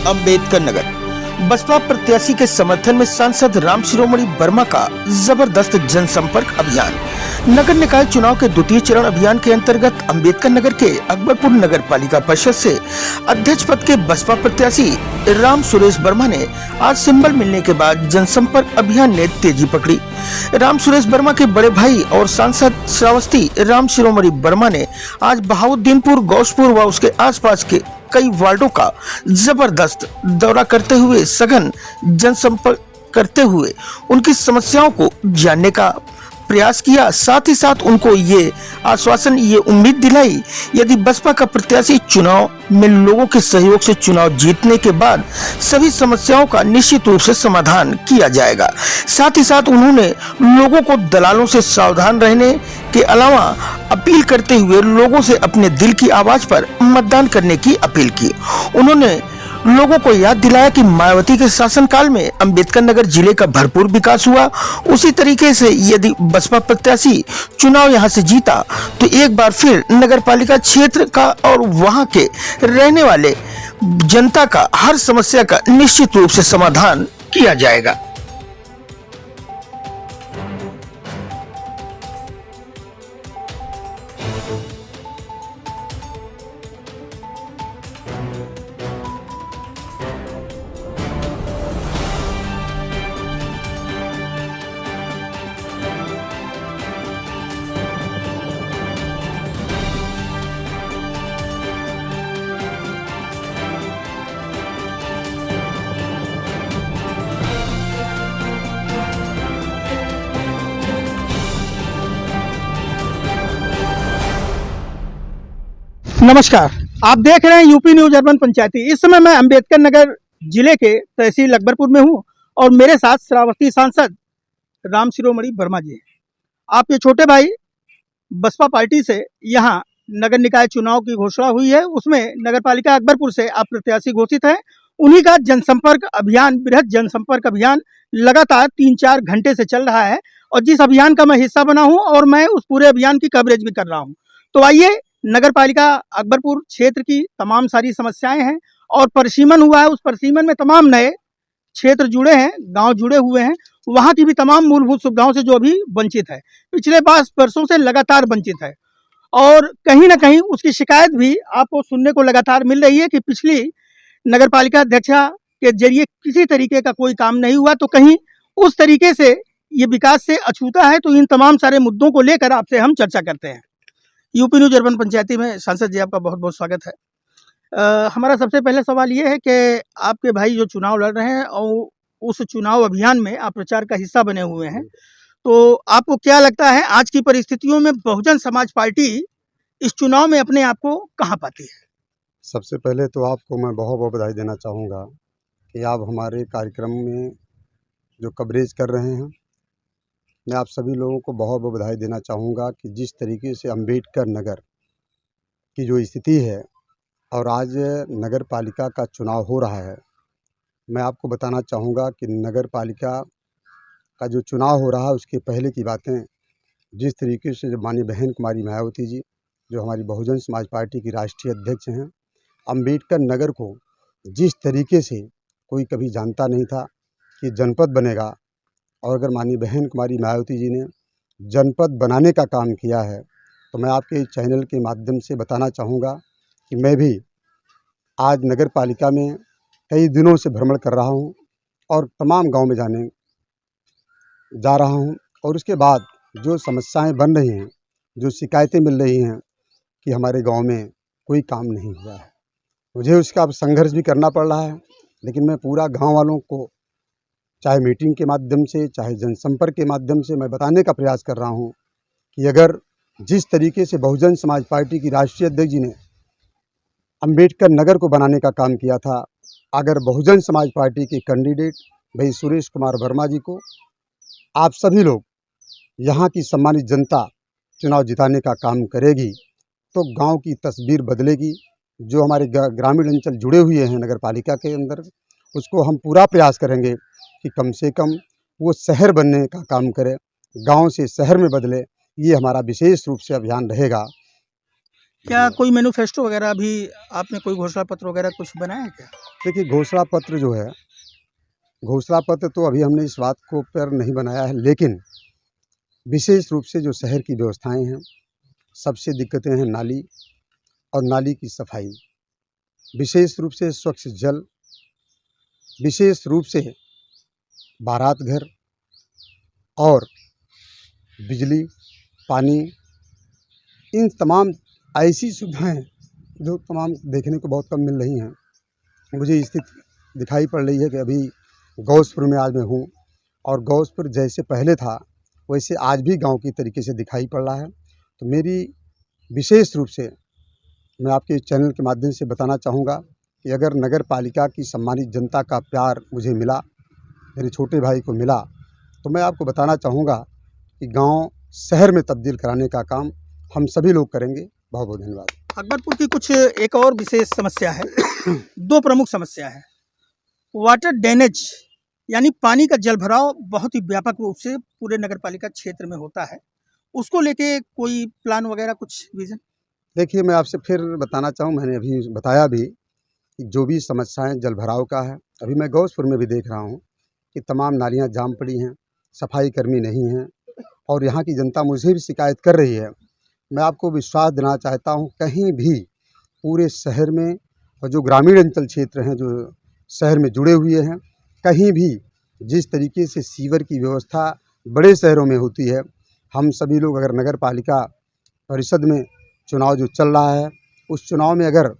अंबेडकर नगर बसपा प्रत्याशी के समर्थन में सांसद राम शिरोमणि वर्मा का जबरदस्त जनसंपर्क अभियान। नगर निकाय चुनाव के द्वितीय चरण अभियान के अंतर्गत अंबेडकर नगर के अकबरपुर नगर पालिका परिषद से अध्यक्ष पद के बसपा प्रत्याशी राम सुरेश वर्मा ने आज सिंबल मिलने के बाद जनसंपर्क अभियान ने तेजी पकड़ी। राम सुरेश वर्मा के बड़े भाई और सांसद श्रावस्ती राम शिरोमणि वर्मा ने आज बहाउद्दीनपुर, गौसपुर व उसके आसपास के कई वार्डों का जबरदस्त दौरा करते हुए सघन जनसंपर्क करते हुए उनकी समस्याओं को जानने का प्रयास किया। साथ ही साथ उनको ये आश्वासन, ये उम्मीद दिलाई, यदि बसपा का प्रत्याशी चुनाव में लोगों के सहयोग से चुनाव जीतने के बाद सभी समस्याओं का निश्चित रूप से समाधान किया जाएगा। साथ ही साथ उन्होंने लोगों को दलालों से सावधान रहने के अलावा अपील करते हुए लोगों से अपने दिल की आवाज पर मतदान करने की अपील की। उन्होंने लोगों को याद दिलाया कि मायावती के शासनकाल में अंबेडकर नगर जिले का भरपूर विकास हुआ। उसी तरीके से यदि बसपा प्रत्याशी चुनाव यहां से जीता तो एक बार फिर नगरपालिका क्षेत्र का और वहां के रहने वाले जनता का हर समस्या का निश्चित रूप से समाधान किया जाएगा। नमस्कार, आप देख रहे हैं यूपी न्यूज अर्बन पंचायती। इस समय मैं अंबेडकर नगर जिले के तहसील अकबरपुर में हूं और मेरे साथ श्रावस्ती सांसद राम शिरोमणि वर्मा जी हैं। आपके छोटे भाई बसपा पार्टी से यहां नगर निकाय चुनाव की घोषणा हुई है, उसमें नगरपालिका अकबरपुर से आप प्रत्याशी घोषित हैं। उन्हीं का जनसंपर्क अभियान, बृहद जनसंपर्क अभियान लगातार 3-4 घंटे से चल रहा है और जिस अभियान का मैं हिस्सा बना हूँ और मैं उस पूरे अभियान की कवरेज भी कर रहा हूँ। तो आइए, नगर पालिका अकबरपुर क्षेत्र की तमाम सारी समस्याएं हैं और परिसीमन हुआ है। उस परिसीमन में तमाम नए क्षेत्र जुड़े हैं, गांव जुड़े हुए हैं, वहां की भी तमाम मूलभूत सुविधाओं से जो अभी वंचित है, पिछले 5 वर्षों से लगातार वंचित है और कहीं ना कहीं उसकी शिकायत भी आपको सुनने को लगातार मिल रही है कि पिछली नगर पालिका अध्यक्षा के जरिए किसी तरीके का कोई काम नहीं हुआ, तो कहीं उस तरीके से ये विकास से अछूता है। तो इन तमाम सारे मुद्दों को लेकर आपसे हम चर्चा करते हैं। यूपी न्यूज अर्बन पंचायती में सांसद जी आपका बहुत बहुत स्वागत है। हमारा सबसे पहले सवाल ये है कि आपके भाई जो चुनाव लड़ रहे हैं और उस चुनाव अभियान में आप प्रचार का हिस्सा बने हुए हैं, तो आपको क्या लगता है आज की परिस्थितियों में बहुजन समाज पार्टी इस चुनाव में अपने आप को कहाँ पाती है? सबसे पहले तो आपको मैं बहुत बहुत बधाई देना चाहूँगा कि आप हमारे कार्यक्रम में जो कवरेज कर रहे हैं। मैं आप सभी लोगों को बहुत बहुत बधाई देना चाहूँगा कि जिस तरीके से अंबेडकर नगर की जो स्थिति है और आज नगर पालिका का चुनाव हो रहा है, मैं आपको बताना चाहूँगा कि नगर पालिका का जो चुनाव हो रहा है उसके पहले की बातें, जिस तरीके से माननीय बहन कुमारी मायावती जी जो हमारी बहुजन समाज पार्टी की राष्ट्रीय अध्यक्ष हैं, अंबेडकर नगर को जिस तरीके से कोई कभी जानता नहीं था कि जनपद बनेगा, और अगर माननीय बहन कुमारी मायावती जी ने जनपद बनाने का काम किया है, तो मैं आपके चैनल के माध्यम से बताना चाहूँगा कि मैं भी आज नगर पालिका में कई दिनों से भ्रमण कर रहा हूँ और तमाम गांव में जा रहा हूँ और उसके बाद जो समस्याएं बन रही हैं, जो शिकायतें मिल रही हैं कि हमारे गांव में कोई काम नहीं हुआ है, मुझे उसका संघर्ष भी करना पड़ रहा है। लेकिन मैं पूरा गाँव वालों को चाहे मीटिंग के माध्यम से, चाहे जनसंपर्क के माध्यम से मैं बताने का प्रयास कर रहा हूं कि अगर जिस तरीके से बहुजन समाज पार्टी की राष्ट्रीय अध्यक्ष जी ने अंबेडकर नगर को बनाने का काम किया था, अगर बहुजन समाज पार्टी के कैंडिडेट भाई सुरेश कुमार वर्मा जी को आप सभी लोग यहाँ की सम्मानित जनता चुनाव जिताने का काम करेगी तो गाँव की तस्वीर बदलेगी। जो हमारे ग्रामीण अंचल जुड़े हुए हैं नगर पालिका के अंदर, उसको हम पूरा प्रयास करेंगे कि कम से कम वो शहर बनने का काम करे, गांव से शहर में बदले। ये हमारा विशेष रूप से अभियान रहेगा। क्या कोई मैनिफेस्टो वगैरह अभी आपने कोई घोषणा पत्र वगैरह कुछ बनाया है क्या? देखिए, घोषणा पत्र जो है, घोषणा पत्र तो अभी हमने इस बात को पर नहीं बनाया है, लेकिन विशेष रूप से जो शहर की व्यवस्थाएं हैं, सबसे दिक्कतें हैं नाली और नाली की सफाई, विशेष रूप से स्वच्छ जल, विशेष रूप से बारात घर और बिजली, पानी, इन तमाम ऐसी सुविधाएं जो तमाम देखने को बहुत कम मिल रही हैं। मुझे स्थिति दिखाई पड़ रही है कि अभी गौसपुर में आज मैं हूँ और गौसपुर जैसे पहले था वैसे आज भी गांव की तरीके से दिखाई पड़ रहा है। तो मेरी विशेष रूप से मैं आपके चैनल के माध्यम से बताना चाहूँगा कि अगर नगर पालिका की सम्मानित जनता का प्यार मुझे मिला, मेरे छोटे भाई को मिला, तो मैं आपको बताना चाहूँगा कि गांव शहर में तब्दील कराने का काम हम सभी लोग करेंगे। बहुत बहुत धन्यवाद। अकबरपुर की कुछ एक और विशेष समस्या है, दो प्रमुख समस्या है। वाटर ड्रेनेज यानी पानी का जल भराव बहुत ही व्यापक रूप से पूरे नगर पालिका क्षेत्र में होता है, उसको लेके कोई प्लान वगैरह कुछ विजन? देखिए, मैं आपसे फिर बताना चाहूँ, मैंने अभी बताया भी कि जो भी समस्याएं जल भराव का है, अभी मैं गौसपुर में भी देख रहा हूँ कि तमाम नालियाँ जाम पड़ी हैं, सफाई कर्मी नहीं हैं और यहाँ की जनता मुझे भी शिकायत कर रही है। मैं आपको विश्वास दिलाना चाहता हूँ, कहीं भी पूरे शहर में और जो ग्रामीण अंचल क्षेत्र हैं जो शहर में जुड़े हुए हैं, कहीं भी जिस तरीके से सीवर की व्यवस्था बड़े शहरों में होती है, हम सभी लोग अगर नगर पालिका परिषद में चुनाव जो चल रहा है, उस चुनाव में अगर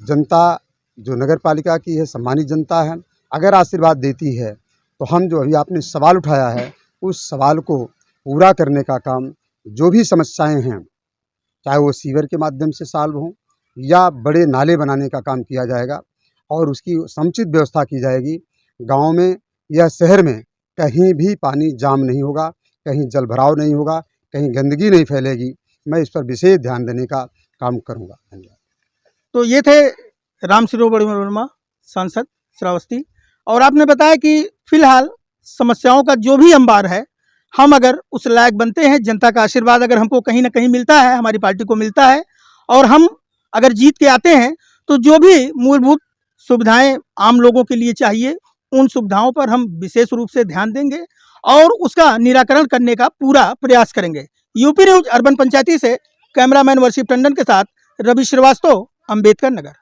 जनता जो नगर पालिका की है, सम्मानित जनता है, अगर आशीर्वाद देती है, तो हम जो अभी आपने सवाल उठाया है, उस सवाल को पूरा करने का काम, जो भी समस्याएं हैं, चाहे वो सीवर के माध्यम से सॉल्व हों या बड़े नाले बनाने का काम किया जाएगा और उसकी समुचित व्यवस्था की जाएगी। गांव में या शहर में कहीं भी पानी जाम नहीं होगा, कहीं जल भराव नहीं होगा, कहीं गंदगी नहीं फैलेगी। मैं इस पर विशेष ध्यान देने का काम करूंगा। धन्यवाद। तो ये थे राम शिरोमणि वर्मा, सांसद श्रावस्ती, और आपने बताया कि फिलहाल समस्याओं का जो भी अंबार है, हम अगर उस लायक बनते हैं, जनता का आशीर्वाद अगर हमको कहीं ना कहीं मिलता है, हमारी पार्टी को मिलता है, और हम अगर जीत के आते हैं, तो जो भी मूलभूत सुविधाएं आम लोगों के लिए चाहिए, उन सुविधाओं पर हम विशेष रूप से ध्यान देंगे और उसका निराकरण करने का पूरा प्रयास करेंगे। यूपी न्यूज अर्बन पंचायती से कैमरामैन वर्षिप टंडन के साथ रवि श्रीवास्तव, अम्बेडकर नगर।